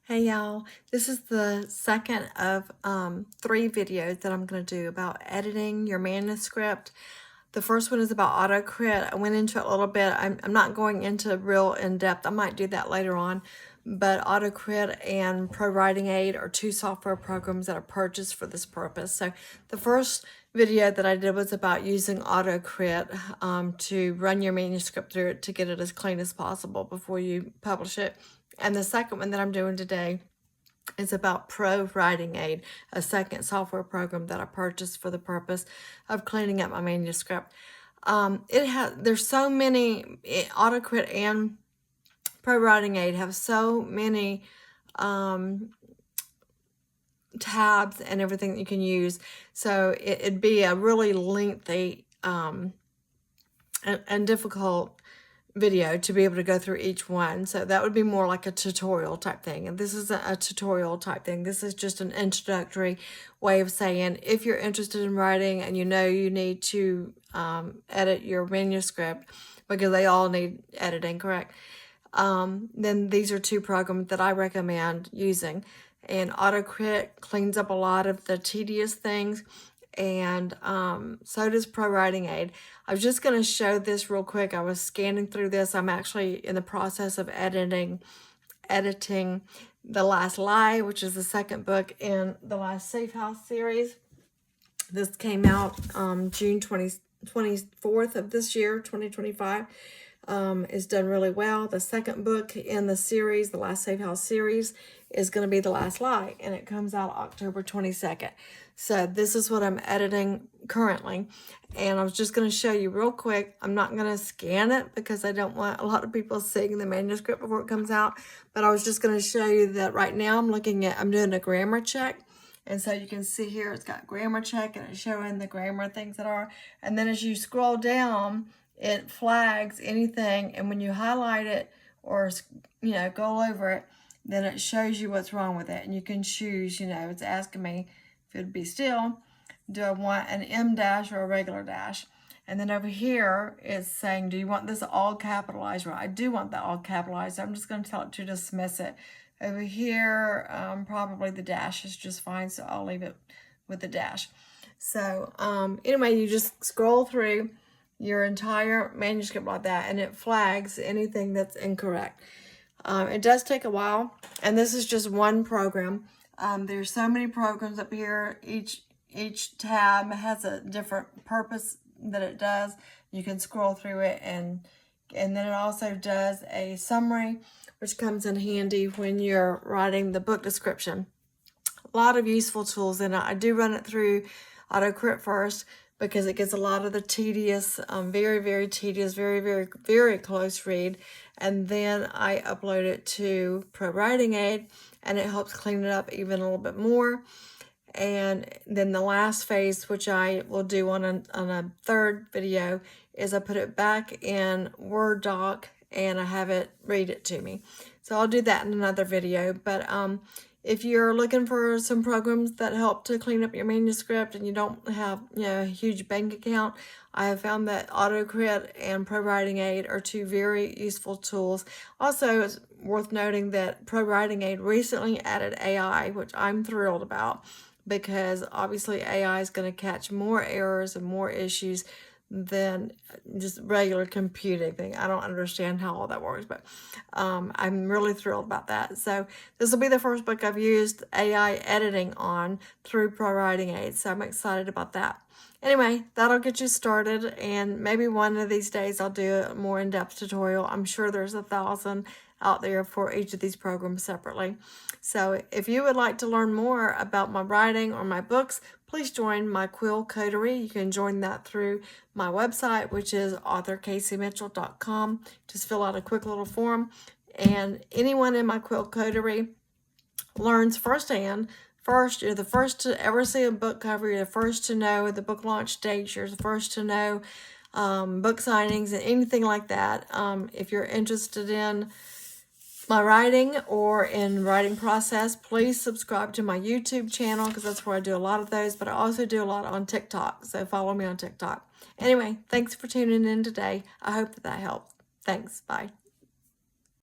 Hey y'all, this is the second of 3 videos that I'm going to do about editing your manuscript. The first one is about Autocrit. I went into it a little bit. I'm not going into real in-depth. I might do that later on. But Autocrit and ProWritingAid are 2 software programs that are purchased for this purpose. So the first video that I did was about using Autocrit to run your manuscript through it to get it as clean as possible before you publish it. And the second one that I'm doing today is about ProWritingAid, a second software program that I purchased for the purpose of cleaning up my manuscript. There's so many, Autocrit and ProWritingAid have so many tabs and everything that you can use. So it'd be a really lengthy and difficult video to be able to go through each one. So that would be more like a tutorial type thing. And this isn't a tutorial type thing. This is just an introductory way of saying, if you're interested in writing and you know you need to edit your manuscript, because they all need editing, correct? Then these are 2 programs that I recommend using. And Autocrit cleans up a lot of the tedious things, and so does ProWritingAid. I was just going to show this real quick. I was scanning through this. I'm actually in the process of editing The Last Lie, which is the second book in the Last Safe House series. This came out June 24th of this year, 2025. Is done really well. The second book in the series, the Last Safe House series, is going to be The Last Lie, and it comes out October 22nd. So this is what I'm editing currently, and I was just going to show you real quick. I'm not going to scan it because I don't want a lot of people seeing the manuscript before it comes out, but I was just going to show you that right now I'm doing a grammar check. And so you can see here it's got grammar check, and it's showing the grammar things that are, and then as you scroll down, it flags anything, and when you highlight it or go over it, then it shows you what's wrong with it, and you can choose. It's asking me if it'd be still, do I want an M dash or a regular dash? And then over here it's saying, do you want this all capitalized? Right, I do want that all capitalized, so I'm just going to tell it to dismiss it. Over here, probably the dash is just fine, so I'll leave it with the dash. So anyway, you just scroll through your entire manuscript like that, and it flags anything that's incorrect. It does take a while, and this is just one program. There's so many programs up here. Each tab has a different purpose that it does. You can scroll through it, and then it also does a summary, which comes in handy when you're writing the book description. A lot of useful tools in it. I do run it through Autocrit first, because it gets a lot of the tedious, very, very tedious, very, very, very close read. And then I upload it to ProWritingAid, and it helps clean it up even a little bit more. And then the last phase, which I will do on a third video, is I put it back in Word doc, and I have it read it to me. So I'll do that in another video. But if you're looking for some programs that help to clean up your manuscript and you don't have a huge bank account, I have found that Autocrit and ProWritingAid are 2 very useful tools. Also, it's worth noting that ProWritingAid recently added AI, which I'm thrilled about, because obviously AI is going to catch more errors and more issues than just regular computing thing. I don't understand how all that works, but I'm really thrilled about that. So this will be the first book I've used AI editing on through ProWritingAid, so I'm excited about that. Anyway, that'll get you started, and maybe one of these days I'll do a more in-depth tutorial. I'm sure there's 1,000 out there for each of these programs separately. So if you would like to learn more about my writing or my books, please join my Quill Coterie. You can join that through my website, which is authorcaseymitchell.com. Just fill out a quick little form, and anyone in my Quill Coterie learns firsthand. First, you're the first to ever see a book cover. You're the first to know the book launch dates. You're the first to know book signings and anything like that. If you're interested in my writing or in writing process, please subscribe to my YouTube channel, because that's where I do a lot of those, but I also do a lot on TikTok, so follow me on TikTok. Anyway, thanks for tuning in today. I hope that helped. Thanks. Bye.